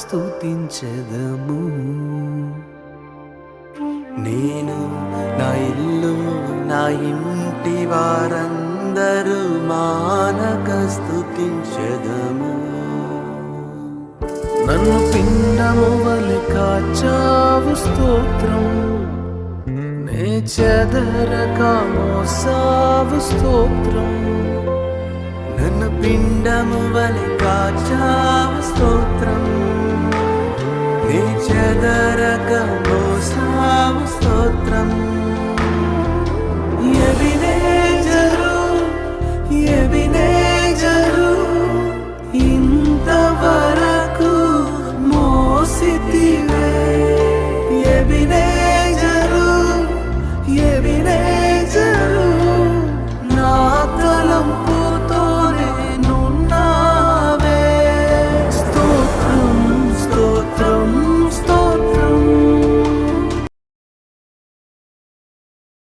స్తుతించెదము. నేను నా ఇల్లు నా ఇంటి వారందరూ మానక స్తుతించెదము. నన్ను పిండము వలె కాచావు స్తోత్రం, నే చెదరక మోసావు స్తోత్రం. నన్ను పిండము వలె కాచావు స్తోత్రం, నే చెదరక